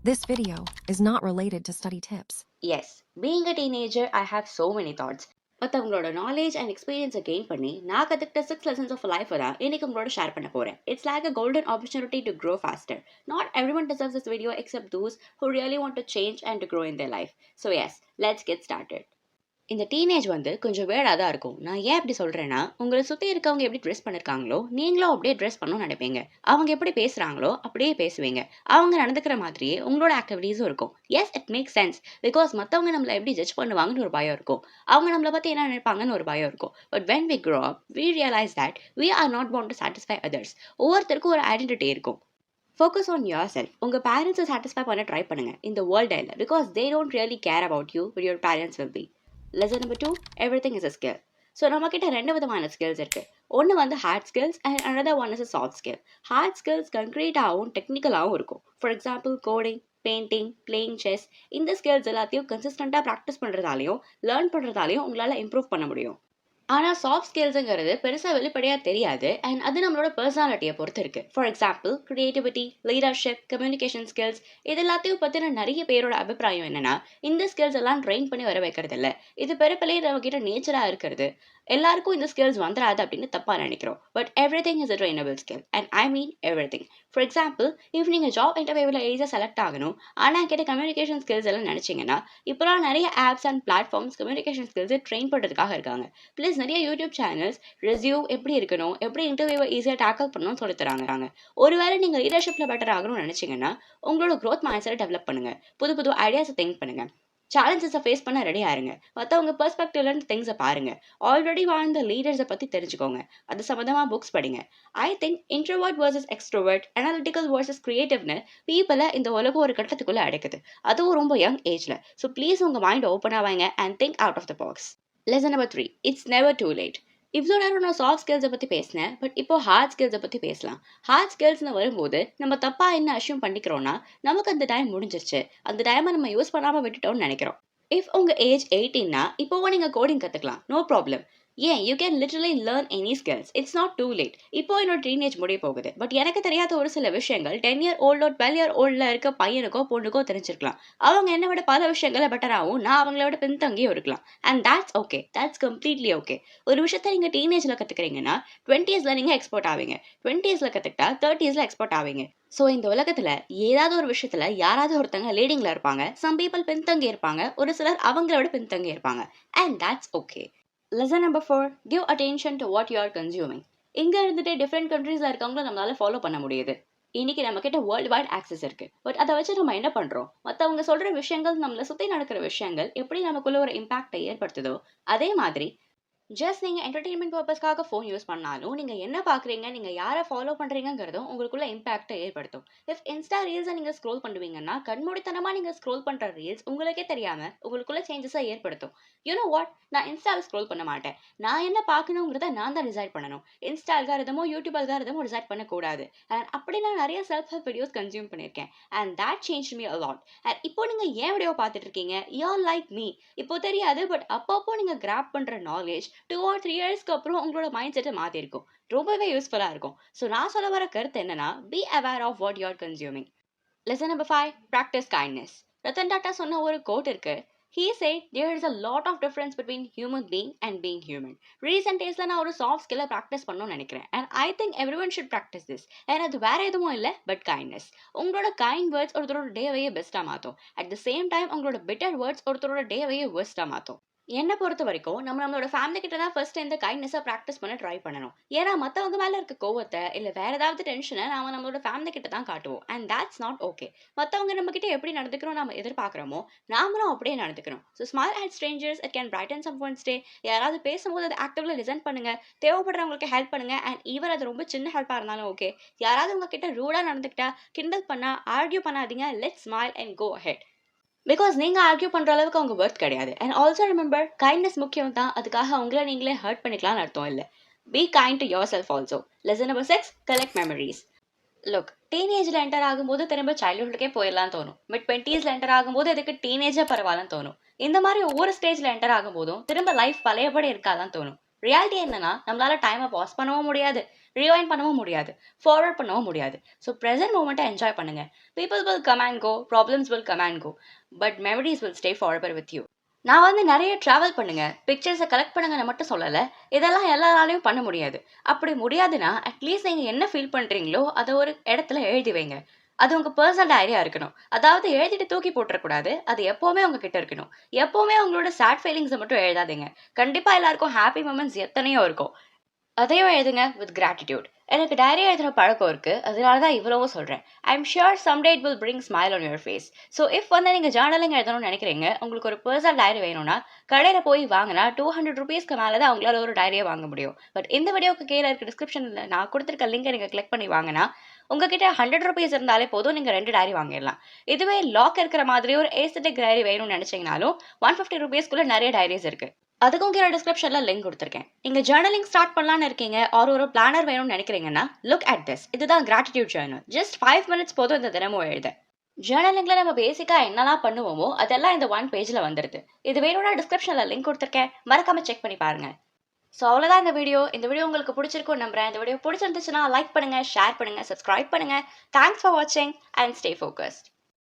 This video is not related to study tips. Yes, being a teenager, I have so many thoughts. மற்றவங்களோட knowledge and எக்ஸ்பீரியன்ஸை gain பண்ணி நான் கற்றுக்கிட்ட 6 lessons of life தான் இன்னைக்கு உங்களோட ஷேர் பண்ண போகிறேன். It's like a golden opportunity to grow faster. Not everyone deserves this video except those who really want to change and to grow in their life. So yes, let's get started. இந்த teenage கொஞ்சம் வேடாக தான் இருக்கும். நான் ஏன் அப்படி சொல்கிறேன்னா, உங்களை சுற்றி இருக்கவங்க எப்படி ட்ரெஸ் பண்ணியிருக்காங்களோ நீங்களும் அப்படியே ட்ரெஸ் பண்ணணும்னு நினைப்பீங்க. அவங்க எப்படி பேசுகிறாங்களோ அப்படியே பேசுவீங்க. அவங்க நடந்துக்கிற மாதிரியே உங்களோட ஆக்டிவிட்டீஸும் இருக்கும். Yes, it make sense. Because மற்றவங்க நம்மளை எப்படி ஜட்ஜ் பண்ணுவாங்கன்னு ஒரு பயம் இருக்கும். அவங்க நம்மளை பற்றி என்ன நினைப்பாங்கன்னு ஒரு பயம் இருக்கும். But when we grow up we realise that we are not born to satisfy others. ஒவ்வொருத்தருக்கும் ஒரு ஐடென்டிட்டி இருக்கும். Focus on yourself. உங்கள் பேரண்ட்ஸை சாட்டிஸ்ஃபை பண்ண ட்ரை பண்ணுங்கள் இந்த வேர்ல்டு இல்லை. Because they don't really care about you, but your parents will be. Lesson number 2, everything is a skill. So நம்மக்கிட்ட 2 விதமான ஸ்கில்ஸ் இருக்குது. ஒன்று hard skills and another one is a soft skill. Heart skills கன்க்ரீட்டாகவும் டெக்னிக்கலாகவும் இருக்கும். For example coding, painting, playing chess. இந்த skills எல்லாத்தையும் கன்சிஸ்டண்ட்டாக practice பண்ணுறதாலையும் learn பண்ணுறதாலையும் உங்களால் improve பண்ண முடியும். ஆனால் சாஃப்ட் ஸ்கில்ஸுங்கிறது பெருசாக வெளிப்படையாக தெரியாது அண்ட் அது நம்மளோட பர்சனாலிட்டியை பொறுத்து இருக்குது. For example creativity, leadership, communication skills. இது எல்லாத்தையும் பற்றின நிறைய பேரோட அபிப்பிராயம் என்னென்னா, இந்த ஸ்கில்ஸ் எல்லாம் ட்ரெயின் பண்ணி வர வைக்கிறது இல்லை, இது பெருப்பிலே நம்மக்கிட்ட நேச்சராக இருக்கிறது, எல்லாருக்கும் இந்த ஸ்கில்ஸ் வந்துடாது அப்படின்னு தப்பாக நினைக்கிறோம். But every thing is a trainable skill and I mean every thing. For example, இப்போ நீங்கள் ஜாப் இன்டர்வியூவில் ஈஸியாக செலக்ட் ஆகணும் ஆனால் கிட்ட கம்யூனிகேஷன் ஸ்கில்ஸ் எல்லாம் நினச்சிங்கன்னா, இப்போலாம் நிறைய ஆப்ஸ் அண்ட் பிளாட்ஃபார்ம்ஸ் கம்யூனிகேஷன் ஸ்கில்ஸை ட்ரெயின் பண்ணுறதுக்காக இருக்காங்க. ப்ளஸ் நிறைய யூடியூப் சேனல்ஸ் ரெஸ்யூம் எப்படி இருக்கணும், எப்படி இன்டர்வியூவை ஈஸியாக டேக்கிள் பண்ணணும்னு சொல்லி தராங்க. ஒருவேளை நீங்கள் லீடர்ஷிப்பில் பெட்டர் ஆகணும்னு நினச்சிங்கன்னா உங்களோட க்ரோத் மைண்ட் செட்டை டெவலப் பண்ணுங்கள். புது ஐடியாஸை திங்க் பண்ணுங்கள். சேலஞ்சஸை ஃபேஸ் பண்ண ரெடி ஆயிருங்க. மற்றவங்க பெர்ஸ்பெக்டிவ்லேருந்து திங்ஸை பாருங்கள். ஆல்ரெடி வாழ்ந்த லீடர்ஸை பற்றி தெரிஞ்சுக்கோங்க. அது சம்மந்தமாக புக்ஸ் படிங்க. I think introvert versus extrovert, analytical versus கிரியேட்டிவ்னு பீப்புளை இந்த உலகம் ஒரு கட்டத்துக்குள்ளே அடைக்குது, அதுவும் ரொம்ப யங் ஏஜில். ஸோ ப்ளீஸ் உங்கள் மைண்ட் ஓப்பன் ஆவாங்க and think out of the box. Lesson number 3, it's never too late. இவ்வளோ நேரம் நான் சாஃப்ட் ஸ்கில்ஸை பற்றி பேசினேன், பட் இப்போ ஹார்ட் ஸ்கில்ஸை பற்றி பேசலாம். ஹார்ட் ஸ்கில்ஸ்னு வரும்போது நம்ம தப்பாக என்ன அஷ்யூம் பண்ணிக்கிறோன்னா, நமக்கு அந்த டைம் முடிஞ்சிருச்சு, அந்த டைமை நம்ம யூஸ் பண்ணாமல் விட்டுட்டோம்னு நினைக்கிறோம். இஃப் உங்கள் ஏஜ் 18னா இப்போவும் நீங்கள் கோடிங் கற்றுக்கலாம், நோ ப்ராப்ளம். ஏன், you can literally learn any skills. It's not too late. இப்போ என்னோட டீனேஜ் முடிய போகுது, பட் எனக்கு தெரியாத ஒரு சில விஷயங்கள் 10 year old 12 year oldல இருக்க பையனுக்கோ பொண்ணுக்கோ தெரிஞ்சிருக்கலாம். அவங்க என்னை விட பல விஷயங்களை பெட்டராகவும் நான் அவங்கள விட பின்தங்கியும் இருக்கலாம். And that's okay, that's completely okay. ஒரு விஷயத்தை நீங்கள் டீனேஜில் கற்றுக்கிறீங்கன்னா 20sல நீங்கள் எக்ஸ்பர்ட் ஆவீங்க, 20sல கற்றுக்கிட்டா 30sல எக்ஸ்பர்ட் ஆவீங்க. ஸோ இந்த உலகத்தில் ஏதாவது ஒரு விஷயத்தில் யாராவது ஒருத்தங்க லீடிங்கில் இருப்பாங்க, சம் பீப்புள் பின்தங்கி இருப்பாங்க, ஒரு சிலர் அவங்களோட பின்தங்கி இருப்பாங்க. And that's okay. Lesson number 4, give attention to what you are consuming. இங்கே இருந்துட்டு டிஃப்ரெண்ட் கண்ட்ரீஸில் இருக்கவங்கள நம்மளால ஃபாலோ பண்ண முடியுது. இன்னைக்கு நம்ம கிட்ட வேர்ல்டு வைட் ஆக்சஸ் இருக்கு. பட் அதை வச்சு நம்ம என்ன பண்றோம், மற்றவங்க சொல்ற விஷயங்கள், நம்மளை சுற்றி நடக்கிற விஷயங்கள் எப்படி நமக்குள்ள ஒரு இம்பாக்டை ஏற்படுத்துதோ அதே மாதிரி ஜஸ்ட் நீங்கள் என்டர்டெயின்மெண்ட் பர்பஸ்க்காக ஃபோன் யூஸ் பண்ணாலும் நீங்கள் என்ன பார்க்குறீங்க, நீங்கள் யாரை ஃபாலோ பண்ணுறீங்கிறதும் உங்களுக்குள்ள இம்பாக்டை ஏற்படுத்தும். இஃப் இன்ஸ்டா ரீல்ஸை நீங்கள் ஸ்க்ரோல் பண்ணுவீங்கன்னா கண்மூடித்தனமாக நீங்கள் ஸ்க்ரோல் பண்ணுற ரீல்ஸ் உங்களுக்கே தெரியாமல் உங்களுக்குள்ள சேஞ்சஸை ஏற்படுத்தும். யூனோ வாட், நான் இன்ஸ்டாவில் ஸ்க்ரோல் பண்ண மாட்டேன். நான் என்ன பார்க்கணுங்கிறத நான் தான் டிசைட் பண்ணணும். இன்ஸ்டா அல்காரிதமோ யூடியூப் அல்காரிதமோ டிசைட் பண்ணக்கூடாது. அண்ட் அப்படி நான் நிறைய செல்ஃப் ஹெல்ப் வீடியோஸ் கன்சியூம் பண்ணியிருக்கேன். And that changed me a lot. And இப்போ நீங்கள் ஏன் வீடியோ பார்த்துட்டு இருக்கீங்க, you're like me. இப்போ தெரியாது, பட் அப்பப்போ நீங்கள் கிராப் பண்ணுற நாலேஜ் 2 or 3 இயர்ஸ்க்கு அப்புறம் உங்களோட மைண்ட் செட்டை மாற்றிருக்கும். ரொம்பவே யூஸ்ஃபுல்லாக இருக்கும். ஸோ நான் சொல்ல வர கருத்து என்னன்னா, be aware of what you are consuming. Lesson number 5, practice kindness. Ratan Tata சொன்ன ஒரு கோட் இருக்கு. He said there is a lot of difference between human being and being human. Recent daysல நான் ஒரு சாஃப்ட் ஸ்கில்லை ப்ராக்டிஸ் பண்ணணும்னு நினைக்கிறேன். And I think everyone should practice this. And அது வேற எதுவும் இல்லை பட் கைண்ட்னஸ். உங்களோட கைண்ட் வேர்ட்ஸ் ஒருத்தரோட டேவையே பெஸ்ட்டாக மாற்றும். அட் த சேம் டைம் உங்களோட பெட்டர் வேர்ட்ஸ் ஒருத்தரோட டேவையே வேஸ்ட்டாக மாற்றும். என்னை பொறுத்த வரைக்கும் நம்மளோட ஃபேமிலி கிட்ட தான் ஃபர்ஸ்ட் இந்த கைண்ட்னஸை ப்ராக்டிஸ் பண்ண ட்ரை பண்ணணும். ஏன்னா மற்றவங்க மேலே இருக்க கோவத்தை இல்லை வேற ஏதாவது டென்ஷனை நாம நம்மளோட ஃபேமிலி கிட்ட தான் காட்டுவோம். And that's not okay. மற்றவங்க நம்ம கிட்ட எப்படி நடந்துக்கிறோம் நம்ம எதிர்பார்க்குறோமோ நாமளும் அப்படியே நடந்துக்கணும். So smile at strangers, it can brighten someone's day. யாராவது பேசும்போது அதை ஆக்டிவ்ல லிசன் பண்ணுங்க, தேவைப்படுறவங்களுக்கு ஹெல்ப் பண்ணுங்க. அண்ட் ஈவன் அது ரொம்ப சின்ன ஹெல்ப்பாக இருந்தாலும் ஓகே. யாராவது உங்ககிட்ட ரூடாக நடந்துக்கிட்டா, கிண்டல் பண்ணா, ஆர்கியூ பண்ணாதீங்க. Let smile and go ahead. Because நீங்கள் ஆர்கியூ பண்ணுற அளவுக்கு அவங்க ஒர்த் கிடையாது. அண்ட் ஆல்சோ ரிமெம்பர், கைண்ட்னஸ் முக்கியம் தான், அதுக்காக அவங்கள நீங்களே ஹர்ட் பண்ணிக்கலாம்னு அர்த்தம் இல்லை. Be kind to yourself also. Lesson number 6, collect memories. Look, டீனேஜில் என்டர் ஆகும்போது திரும்ப சைல்ட்ஹுட்கே போயிடலாம் தோணும். மிட் 20sல என்டர் ஆகும்போது எதுக்கு டீனேஜாக பரவாயில்லன்னு தோணும். இந்த மாதிரி ஒவ்வொரு ஸ்டேஜில் என்டர் ஆகும்போதும் திரும்ப லைஃப் பழையபடி இருக்காதான் தோணும். ரியாலிட்டி என்னன்னா, நம்மளால டைமை பாஸ் பண்ணவும் முடியாது, ரிவைண்ட் பண்ணவும் முடியாது, ஃபார்வர்ட் பண்ணவும் முடியாது. ஸோ ப்ரெசென்ட் மூமெண்ட்டை என்ஜாய் பண்ணுங்க. People will come and go, problems will come and go, but memories will stay forever with you. நான் வந்து நிறைய ட்ராவல் பண்ணுங்க, பிக்சர்ஸை கலெக்ட் பண்ணுங்கன்னு மட்டும் சொல்லலை. இதெல்லாம் எல்லாராலையும் பண்ண முடியாது. அப்படி முடியாதுன்னா அட்லீஸ்ட் நீங்கள் என்ன ஃபீல் பண்ணுறீங்களோ அதை ஒரு இடத்துல எழுதி வைங்க. அது உங்கள் பர்சனல் டைரியா இருக்கணும். அதாவது எழுதிட்டு தூக்கி போட்டுறக்கூடாது. அது எப்போவுமே உங்ககிட்ட இருக்கணும். எப்போவுமே உங்களோட சேட் ஃபீலிங்ஸை மட்டும் எழுதாதீங்க. கண்டிப்பாக எல்லாருக்கும் ஹாப்பி மூமெண்ட்ஸ் எத்தனையோ இருக்கும். அதையும் எழுதுங்க வித் கிராட்டிடியூட். எனக்கு டைரி எழுதுகிற பழக்கம் இருக்குது, அதனால தான் இவ்வளவோ சொல்கிறேன். I am sure someday it will bring smile on your face. So if வந்து நீங்கள் ஜேர்னலிங் எழுதணும்னு நினைக்கிறீங்க, உங்களுக்கு ஒரு பர்சனல் டைரி வேணும்னா கடையில் போய் வாங்கினா 200 rupeesக்கு மேலே தான் அவங்களால ஒரு டைரியை வாங்க முடியும். பட் இந்த வீடியோக்கு கீழே இருக்க டிஸ்கிரிப்ஷனில் நான் கொடுத்துருக்க லிங்கை நீங்கள் கிளிக் பண்ணி வாங்கினா உங்ககிட்ட 100 rupees இருந்தாலே போதும், நீங்கள் 2 டைரி வாங்கிடலாம். இதுவே லாக் இருக்கிற மாதிரி ஒரு ஏஸ்தட்டிக் டைரி வேணும்னு நினச்சிங்கனாலும் 150 rupeesக்குள்ளே நிறைய டைரிஸ் இருக்குது. அதுக்கும் கீழே டிஸ்கிரிப்ஷனில் லிங்க் கொடுத்துருக்கேன். நீங்கள் ஜேர்னலிங் ஸ்டார்ட் பண்ணலான்னு இருக்கீங்க, ஒரு பிளானர் வேணும்னு நினைக்கிறீங்கன்னா லுக் அட் திஸ். இதுதான் கிராட்டிடியூட் ஜேர்னல். ஜஸ்ட் 5 minutes போதும் இந்த தினமும் எழுத. ஜேர்னலிங்கில் நம்ம பேசிக்காக என்னெல்லாம் பண்ணுவோமோ அதெல்லாம் இந்த 1 பேஜில் வந்துடுது. இது வேணும்னா டிஸ்கிரிப்ஷனில் லிங்க் கொடுத்துருக்கேன், மறக்காமல் செக் பண்ணி பாருங்கள். ஸோ அவ்வளோதான் இந்த வீடியோ. இந்த வீடியோ உங்களுக்கு பிடிச்சிருக்கும் நம்புறேன். இந்த வீடியோ பிடிச்சிருந்துச்சுன்னா லைக் பண்ணுங்கள், ஷேர் பண்ணுங்கள், சப்ஸ்கிரைப் பண்ணுங்கள். தேங்க்ஸ் ஃபார் வாட்சிங் அண்ட் ஸ்டே ஃபோக்கஸ்ட்.